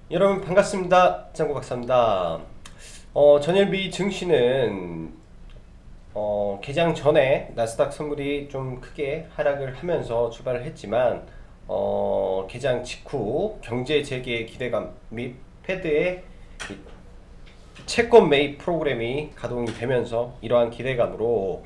여러분 반갑습니다. 짱구 박사입니다. 전일비 증시는 개장 전에 나스닥 선물이 좀 크게 하락을 하면서 출발을 했지만 개장 직후 경제 재개의 기대감 및 패드의 이 채권 매입 프로그램이 가동이 되면서 이러한 기대감으로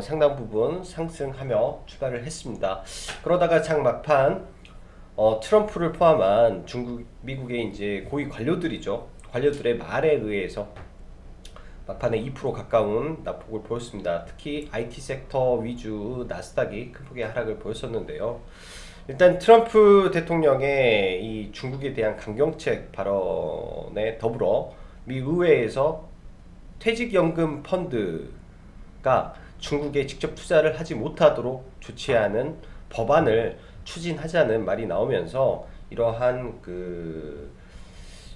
상당 부분 상승하며 출발을 했습니다. 그러다가 장 막판 트럼프를 포함한 중국, 미국의 이제 고위 관료들이죠. 관료들의 말에 의해서 막판에 2% 가까운 낙폭을 보였습니다. 특히 IT 섹터 위주 나스닥이 큰 폭의 하락을 보였었는데요. 일단 트럼프 대통령의 이 중국에 대한 강경책 발언에 더불어 미 의회에서 퇴직연금 펀드가 중국에 직접 투자를 하지 못하도록 조치하는 법안을 추진하자는 말이 나오면서 이러한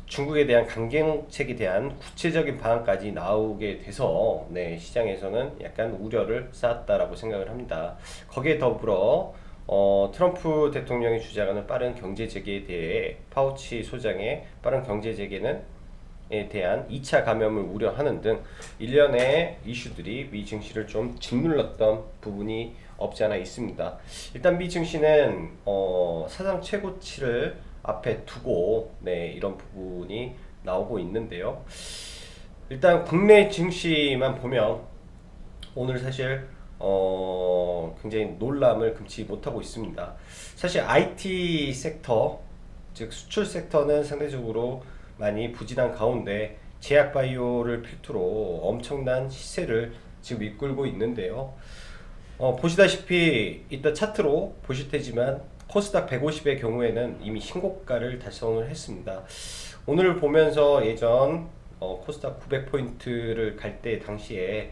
중국에 대한 강경책에 대한 구체적인 방안까지 나오게 돼서 시장에서는 약간 우려를 쌓았다라고 생각을 합니다. 거기에 더불어 트럼프 대통령이 주장하는 빠른 경제 재개에 대해 파우치 소장의 빠른 경제 재개는 에 대한 2차 감염을 우려하는 등 일련의 이슈들이 미 증시를 좀 짓눌렀던 부분이 없지 않아 있습니다. 일단 미 증시는 사상 최고치를 앞에 두고 이런 부분이 나오고 있는데요. 일단 국내 증시만 보면 오늘 사실 굉장히 놀람을 금치 못하고 있습니다. 사실 IT 섹터, 즉 수출 섹터는 상대적으로 많이 부진한 가운데 제약 바이오를 필두로 엄청난 시세를 지금 이끌고 있는데요. 보시다시피 이따 차트로 보실 테지만 코스닥 150의 경우에는 이미 신고가를 달성을 했습니다. 오늘 보면서 예전 코스닥 900포인트를 갈 때 당시에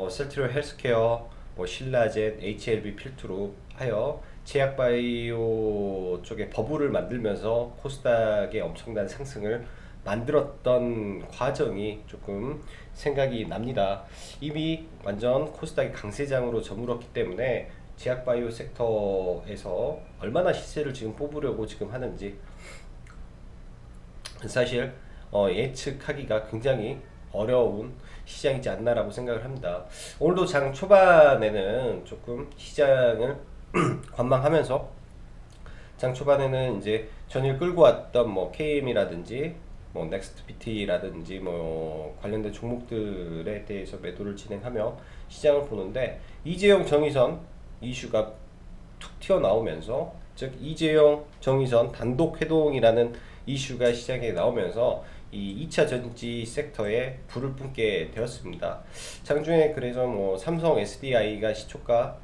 셀트리온 헬스케어, 신라젠, HLB 필두로 하여 제약바이오 쪽에 버블을 만들면서 코스닥의 엄청난 상승을 만들었던 과정이 조금 생각이 납니다. 이미 완전 코스닥이 강세장으로 저물었기 때문에 제약바이오 섹터에서 얼마나 시세를 지금 뽑으려고 지금 하는지 사실 예측하기가 굉장히 어려운 시장이지 않나라고 생각을 합니다. 오늘도 장 초반에는 조금 시장을 관망하면서 장 초반에는 이제 전일 끌고 왔던 KM이라든지 넥스트PT라든지 관련된 종목들에 대해서 매도를 진행하며 시장을 보는데 이재용 정의선 이슈가 툭 튀어나오면서 즉 이재용 정의선 단독 회동이라는 이슈가 시장에 나오면서 이 2차 전지 섹터에 불을 뿜게 되었습니다. 장중에 그래서 삼성 SDI가 시초가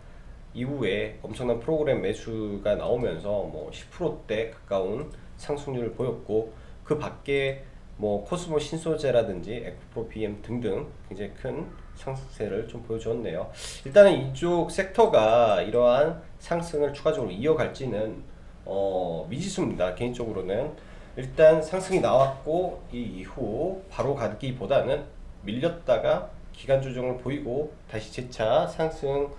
이후에 엄청난 프로그램 매수가 나오면서 10%대 가까운 상승률을 보였고 그 밖에 코스모 신소재라든지 에코프로 BM 등등 굉장히 큰 상승세를 좀 보여주었네요. 일단은 이쪽 섹터가 이러한 상승을 추가적으로 이어갈지는 미지수입니다. 개인적으로는 일단 상승이 나왔고 이 이후 바로 가기보다는 밀렸다가 기간 조정을 보이고 다시 재차 상승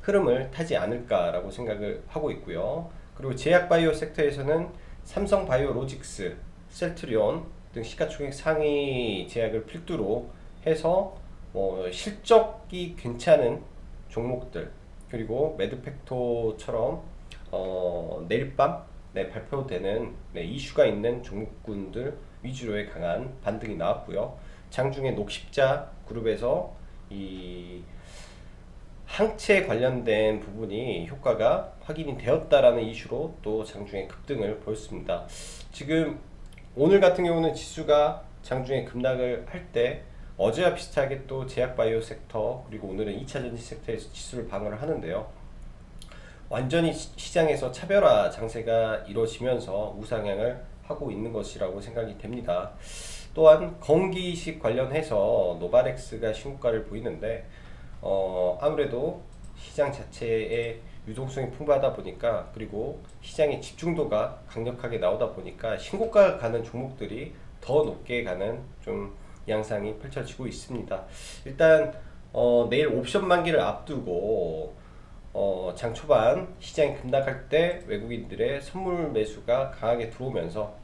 흐름을 타지 않을까라고 생각을 하고 있고요. 그리고 제약바이오 섹터에서는 삼성바이오로직스, 셀트리온 등 시가총액 상위 제약을 필두로 해서 실적이 괜찮은 종목들 그리고 매드팩토처럼 내일 밤 발표되는 이슈가 있는 종목군들 위주로의 강한 반등이 나왔고요. 장중에 녹십자 그룹에서 이 항체 관련된 부분이 효과가 확인이 되었다라는 이슈로 또 장중에 급등을 보였습니다. 지금 오늘 같은 경우는 지수가 장중에 급락을 할 때 어제와 비슷하게 또 제약바이오 섹터 그리고 오늘은 2차 전지 섹터에서 지수를 방어를 하는데요. 완전히 시장에서 차별화 장세가 이루어지면서 우상향을 하고 있는 것이라고 생각이 됩니다. 또한 건기식 관련해서 노바렉스가 신고가를 보이는데 아무래도 시장 자체의 유동성이 풍부하다 보니까 그리고 시장의 집중도가 강력하게 나오다 보니까 신고가 가는 종목들이 더 높게 가는 좀 양상이 펼쳐지고 있습니다. 일단 내일 옵션 만기를 앞두고 장 초반 시장이 급락할 때 외국인들의 선물 매수가 강하게 들어오면서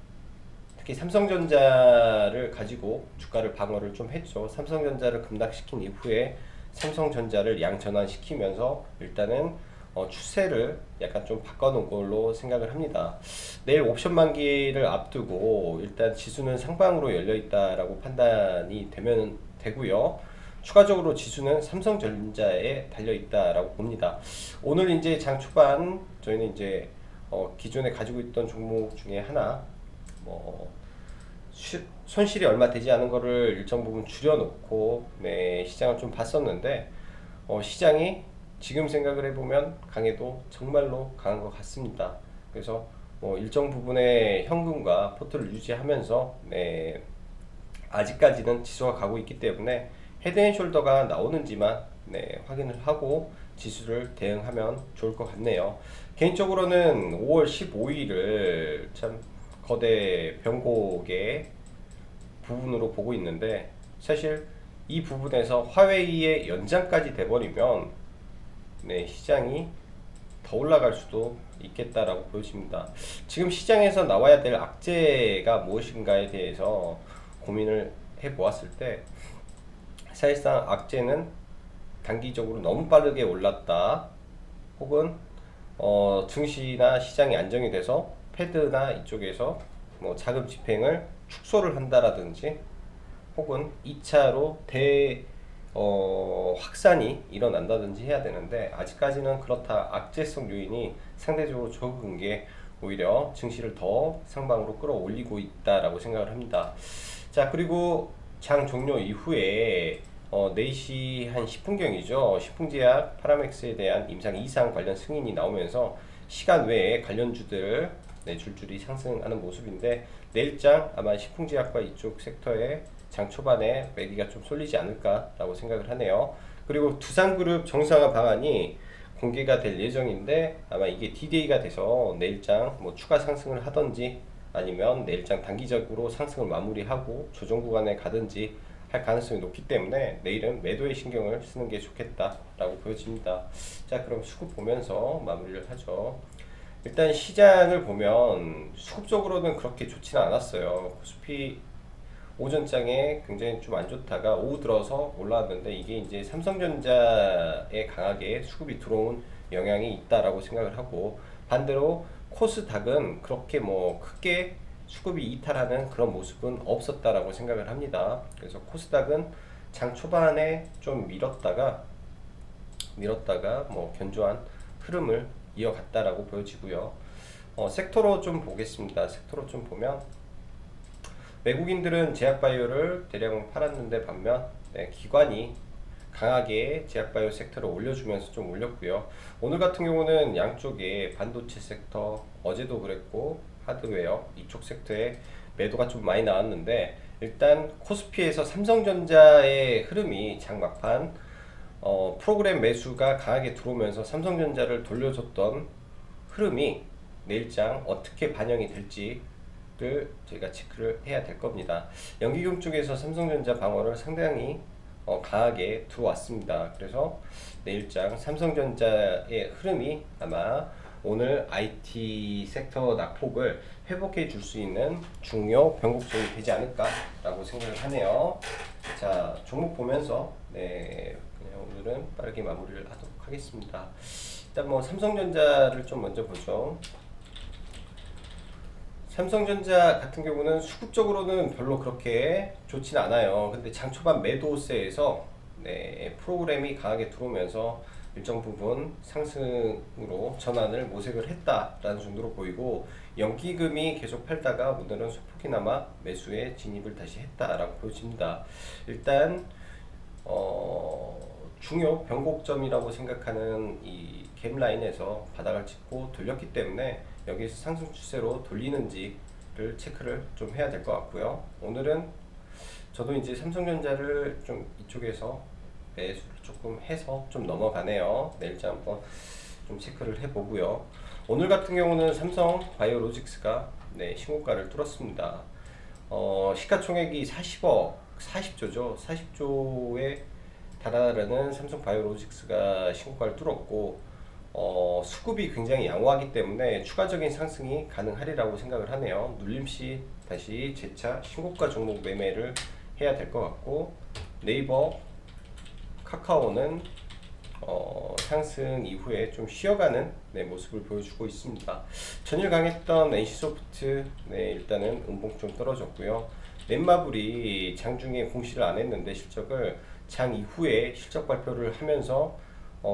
특히 삼성전자를 가지고 주가를 방어를 좀 했죠. 삼성전자를 급락시킨 이후에 삼성전자를 양전환시키면서 일단은 추세를 약간 좀 바꿔놓은 걸로 생각을 합니다. 내일 옵션 만기를 앞두고 일단 지수는 상방으로 열려 있다라고 판단이 되면 되고요. 추가적으로 지수는 삼성전자에 달려 있다라고 봅니다. 오늘 이제 장 초반 저희는 이제 기존에 가지고 있던 종목 중에 하나 뭐 손실이 얼마 되지 않은 거를 일정 부분 줄여놓고 네, 시장을 좀 봤었는데 시장이 지금 생각을 해보면 강해도 정말로 강한 것 같습니다. 그래서 일정 부분의 현금과 포트를 유지하면서 네, 아직까지는 지수가 가고 있기 때문에 헤드앤숄더가 나오는지만 네, 확인을 하고 지수를 대응하면 좋을 것 같네요. 개인적으로는 5월 15일을 참 거대 변곡의 부분으로 보고 있는데 사실 이 부분에서 화웨이의 연장까지 돼버리면 네, 시장이 더 올라갈 수도 있겠다라고 보여집니다. 지금 시장에서 나와야 될 악재가 무엇인가에 대해서 고민을 해보았을 때 사실상 악재는 단기적으로 너무 빠르게 올랐다 혹은 증시나 시장이 안정이 돼서 패드나 이쪽에서 뭐 자금 집행을 축소를 한다라든지 혹은 2차로 확산이 일어난다든지 해야 되는데 아직까지는 그렇다. 악재성 요인이 상대적으로 적은 게 오히려 증시를 더 상방으로 끌어올리고 있다라고 생각을 합니다. 자, 그리고 장 종료 이후에 4시 한 10분경이죠. 시풍제약 파라맥스에 대한 임상 이상 관련 승인이 나오면서 시간 외에 관련주들 네, 줄줄이 상승하는 모습인데 내일장 아마 시풍제약과 이쪽 섹터에 장 초반에 매기가 좀 쏠리지 않을까라고 생각을 하네요. 그리고 두산그룹 정상화 방안이 공개가 될 예정인데 아마 이게 D-Day가 돼서 내일장 뭐 추가 상승을 하던지 아니면 내일장 단기적으로 상승을 마무리하고 조정 구간에 가든지 할 가능성이 높기 때문에 내일은 매도에 신경을 쓰는 게 좋겠다라고 보여집니다. 자, 그럼 수급 보면서 마무리를 하죠. 일단 시장을 보면 수급적으로는 그렇게 좋지는 않았어요. 코스피 오전장에 굉장히 좀 안 좋다가 오후 들어서 올라왔는데 이게 이제 삼성전자에 강하게 수급이 들어온 영향이 있다라고 생각을 하고 반대로 코스닥은 그렇게 뭐 크게 수급이 이탈하는 그런 모습은 없었다라고 생각을 합니다. 그래서 코스닥은 장 초반에 좀 밀었다가 뭐 견조한 흐름을 이어갔다라고 보여지고요. 섹터로 좀 보겠습니다. 섹터로 좀 보면 외국인들은 제약바이오를 대량 팔았는데 반면 네, 기관이 강하게 제약바이오 섹터를 올려주면서 좀 올렸고요. 오늘 같은 경우는 양쪽에 반도체 섹터 어제도 그랬고 하드웨어 이쪽 섹터에 매도가 좀 많이 나왔는데 일단 코스피에서 삼성전자의 흐름이 장 막판 프로그램 매수가 강하게 들어오면서 삼성전자를 돌려줬던 흐름이 내일장 어떻게 반영이 될지를 저희가 체크를 해야 될 겁니다. 연기금 쪽에서 삼성전자 방어를 상당히 강하게 들어왔습니다. 그래서 내일장 삼성전자의 흐름이 아마 오늘 IT 섹터 낙폭을 회복해 줄 수 있는 중요 변곡점이 되지 않을까라고 생각을 하네요. 자, 종목 보면서 네, 그냥 오늘은 빠르게 마무리를 하도록 하겠습니다. 일단 뭐 삼성전자를 좀 먼저 보죠. 삼성전자 같은 경우는 수급적으로는 별로 그렇게 좋진 않아요. 근데 장 초반 매도세에서 네, 프로그램이 강하게 들어오면서 일정 부분 상승으로 전환을 모색을 했다라는 정도로 보이고 연기금이 계속 팔다가 오늘은 소폭이나마 매수에 진입을 다시 했다라고 보여집니다. 일단 중요 변곡점이라고 생각하는 이 갭라인에서 바닥을 찍고 돌렸기 때문에 여기에서 상승 추세로 돌리는지를 체크를 좀 해야 될 것 같고요. 오늘은 저도 이제 삼성전자를 좀 이쪽에서 매수를 조금 해서 좀 넘어가네요. 내일자 한번 좀 체크를 해보고요. 오늘 같은 경우는 삼성 바이오로직스가 네, 신고가를 뚫었습니다. 시가총액이 40조죠. 40조에 달하는 삼성 바이오로직스가 신고가를 뚫었고 수급이 굉장히 양호하기 때문에 추가적인 상승이 가능하리라고 생각을 하네요. 눌림시 다시 재차 신고가 종목 매매를 해야 될 것 같고, 네이버, 카카오는 상승 이후에 좀 쉬어가는 모습을 보여주고 있습니다. 전일 강했던 NC소프트 일단은 음봉 좀 떨어졌고요. 넷마블이 장중에 공시를 안 했는데 실적을 장 이후에 실적 발표를 하면서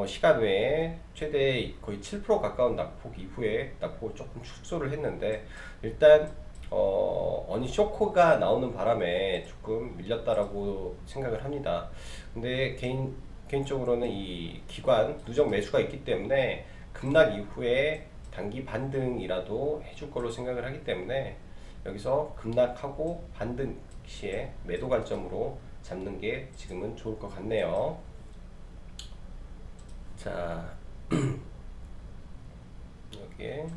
시간 외에 최대 거의 7% 가까운 낙폭 이후에 낙폭을 조금 축소를 했는데, 일단 어니 쇼크가 나오는 바람에 조금 밀렸다라고 생각을 합니다. 근데 개인적으로는 이 기관 누적 매수가 있기 때문에 급락 이후에 단기 반등이라도 해줄 걸로 생각을 하기 때문에 여기서 급락하고 반등 시에 매도 관점으로 잡는 게 지금은 좋을 것 같네요. 자, 여기에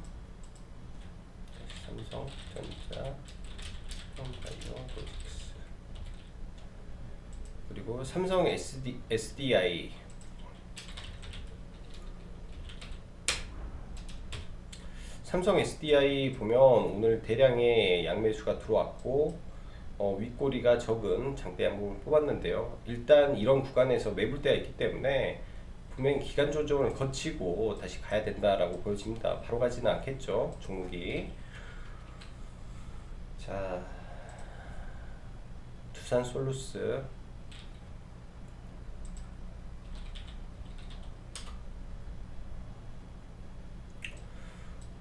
삼성전자, 바이오로직스, 그리고 삼성 SDI. 삼성 SDI 보면 오늘 대량의 양매수가 들어왔고, 윗꼬리가 적은 장대 양봉을 뽑았는데요. 일단 이런 구간에서 매물대가 있기 때문에 분명히 기간 조정을 거치고 다시 가야 된다라고 보여집니다. 바로 가지는 않겠죠, 종목이. 자, 두산솔루스,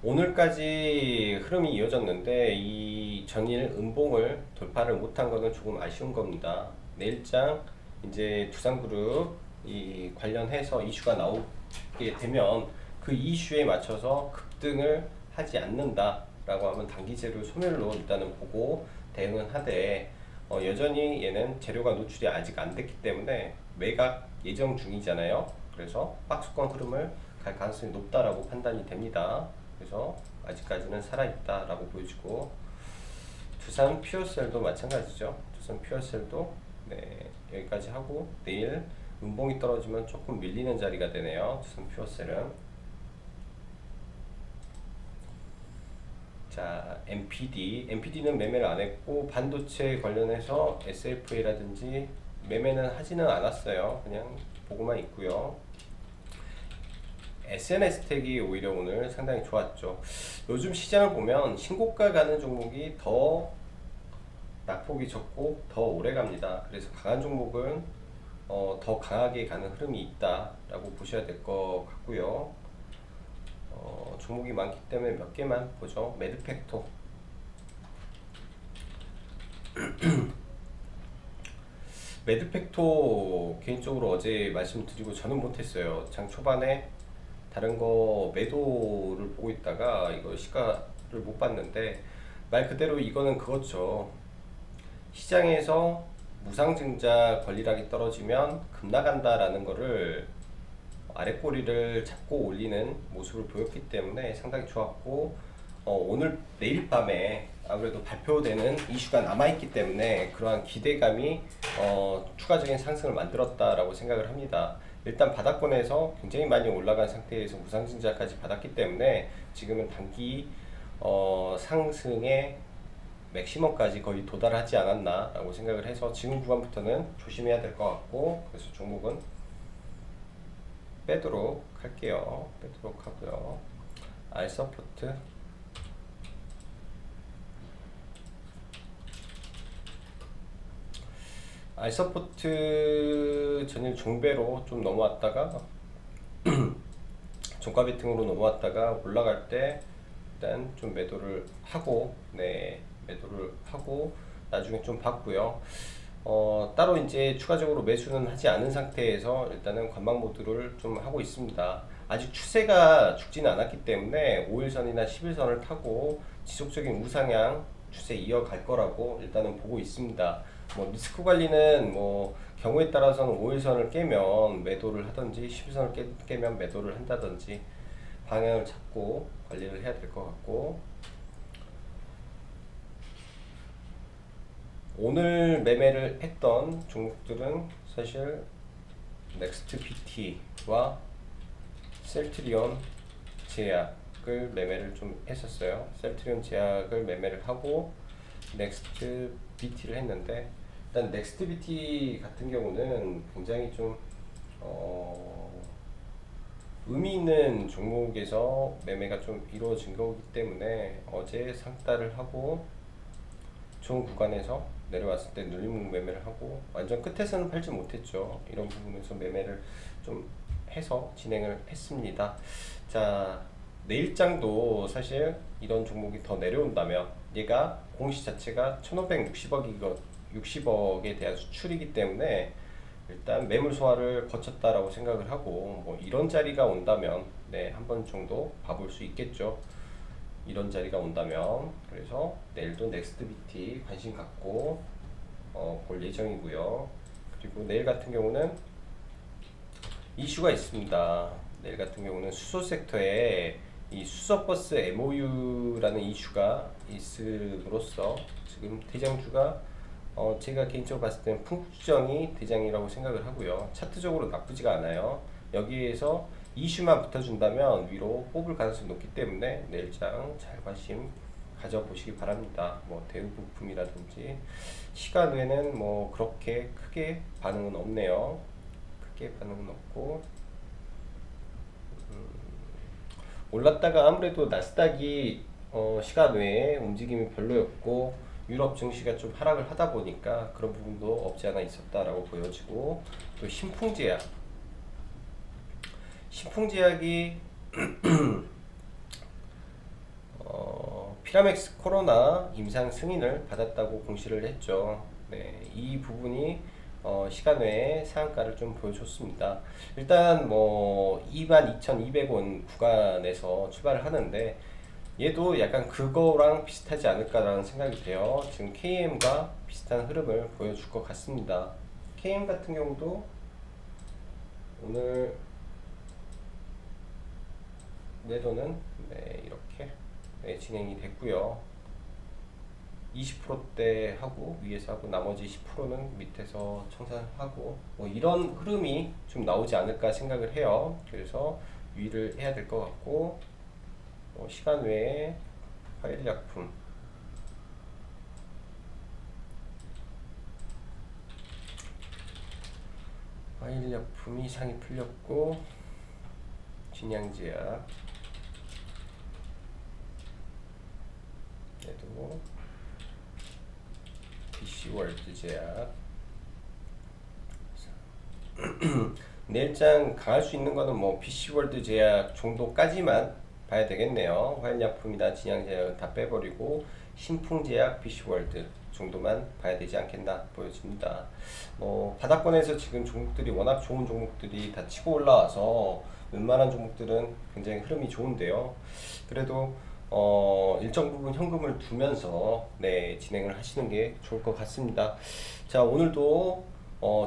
오늘까지 흐름이 이어졌는데 이 전일 음봉을 돌파를 못한 것은 조금 아쉬운 겁니다. 내일장 이제 두산그룹 이 관련해서 이슈가 나오게 되면 그 이슈에 맞춰서 급등을 하지 않는다라고 하면 단기재료 소멸로 일단은 보고 대응은 하되, 여전히 얘는 재료가 노출이 아직 안 됐기 때문에 매각 예정 중이잖아요. 그래서 박스권 흐름을 갈 가능성이 높다라고 판단이 됩니다. 그래서 아직까지는 살아있다라고 보여지고, 두산 퓨어셀도 마찬가지죠. 두산 퓨어셀도 여기까지 하고 내일 음봉이 떨어지면 조금 밀리는 자리가 되네요. 두산 퓨어셀은. 자, MPD는 매매를 안 했고 반도체 관련해서 SFA라든지 매매는 하지는 않았어요. 그냥 보고만 있고요. SNS텍이 오히려 오늘 상당히 좋았죠. 요즘 시장을 보면 신고가 가는 종목이 더 낙폭이 적고 더 오래 갑니다. 그래서 강한 종목은 더 강하게 가는 흐름이 있다라고 보셔야 될 것 같고요. 종목이 많기 때문에 몇 개만 보죠. 매드팩토. 매드팩토 개인적으로 어제 말씀드리고 저는 못했어요. 장 초반에 다른 거 매도를 보고 있다가 이거 시가를 못 봤는데, 말 그대로 이거는 그거죠. 시장에서 무상증자 권리락이 떨어지면 급나간다라는 거를 아랫꼬리를 잡고 올리는 모습을 보였기 때문에 상당히 좋았고, 오늘 내일 밤에 아무래도 발표되는 이슈가 남아있기 때문에 그러한 기대감이 추가적인 상승을 만들었다라고 생각을 합니다. 일단 바닥권에서 굉장히 많이 올라간 상태에서 무상증자까지 받았기 때문에 지금은 단기 상승의 맥시멈까지 거의 도달하지 않았나 라고 생각을 해서 지금 구간부터는 조심해야 될 것 같고, 그래서 종목은 빼도록 할게요. 빼도록 하고요. 알서포트, 알서포트 전일 종배로 좀 넘어왔다가 종가 베팅으로 넘어왔다가 올라갈 때 일단 좀 매도를 하고, 매도를 하고 나중에 좀 봤고요. 따로 이제 추가적으로 매수는 하지 않은 상태에서 일단은 관망 모드를 좀 하고 있습니다. 아직 추세가 죽지는 않았기 때문에 5일선이나 10일선을 타고 지속적인 우상향 추세 이어갈 거라고 일단은 보고 있습니다. 뭐 리스크 관리는 뭐 경우에 따라서는 5일선을 깨면 매도를 하든지 10일선을 깨면 매도를 한다든지 방향을 잡고 관리를 해야 될 것 같고, 오늘 매매를 했던 종목들은 사실 넥스트 PT와 셀트리온 제약을 매매를 좀 했었어요. 셀트리온 제약을 매매를 하고 넥스트 BT를 했는데, 일단 넥스트 BT 같은 경우는 굉장히 좀 의미 있는 종목에서 매매가 좀 이루어진 거기 때문에 어제 상따를 하고 좋은 구간에서 내려왔을 때 눌림목 매매를 하고 완전 끝에서는 팔지 못했죠. 이런 부분에서 매매를 좀 해서 진행을 했습니다. 자, 내일장도 사실 이런 종목이 더 내려온다면 얘가 공시 자체가 1560억이거 60억에 대한 수출이기 때문에 일단 매물 소화를 거쳤다라고 생각을 하고, 뭐 이런 자리가 온다면 네, 한 번 정도 봐볼 수 있겠죠. 이런 자리가 온다면. 그래서 내일도 넥스트 BT 관심 갖고 볼 예정이고요. 그리고 내일 같은 경우는 이슈가 있습니다. 내일 같은 경우는 수소 섹터에 이 수소버스 MOU라는 이슈가 있음으로써 지금 대장주가 제가 개인적으로 봤을 때는 풍부주정이 대장이라고 생각을 하고요. 차트적으로 나쁘지가 않아요. 여기에서 이슈만 붙어준다면 위로 뽑을 가능성이 높기 때문에 내일장 잘 관심 가져보시기 바랍니다. 뭐 대우부품이라든지 시간 외에는 뭐 그렇게 크게 반응은 없네요. 크게 반응은 없고, 올랐다가 아무래도 나스닥이 시간 외에 움직임이 별로였고 유럽 증시가 좀 하락을 하다 보니까 그런 부분도 없지 않아 있었다라고 보여지고, 또 신풍제약이 피라맥스 코로나 임상 승인을 받았다고 공시를 했죠. 네, 이 부분이 시간 외에 상한가를 좀 보여줬습니다. 일단 뭐 22,200원 구간에서 출발을 하는데 얘도 약간 그거랑 비슷하지 않을까라는 생각이 돼요. 지금 KM과 비슷한 흐름을 보여줄 것 같습니다. KM 같은 경우도 오늘 매도는 네, 이렇게 네, 진행이 됐고요. 20%대 하고 위에서 하고 나머지 10%는 밑에서 청산하고 뭐 이런 흐름이 좀 나오지 않을까 생각을 해요. 그래서 유의를 해야 될 것 같고, 시간 외에 화일약품 화일약품이 상이 풀렸고, 진양제약 얘도 BC월드 제약 내일장 강할 수 있는 거는 뭐 BC월드 제약 정도까지만 봐야 되겠네요. 화일약품이나 진양제약은 다 빼버리고 신풍제약, BC월드 정도만 봐야 되지 않겠나 보여집니다. 뭐 바닥권에서 지금 종목들이 워낙 좋은 종목들이 다 치고 올라와서 웬만한 종목들은 굉장히 흐름이 좋은데요. 그래도 일정 부분 현금을 두면서 네, 진행을 하시는 게 좋을 것 같습니다. 자, 오늘도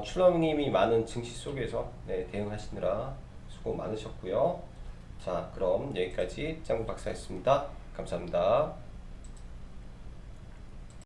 출렁임이 많은 증시 속에서 네, 대응하시느라 수고 많으셨고요. 자, 그럼 여기까지 짱구 박사였습니다. 감사합니다.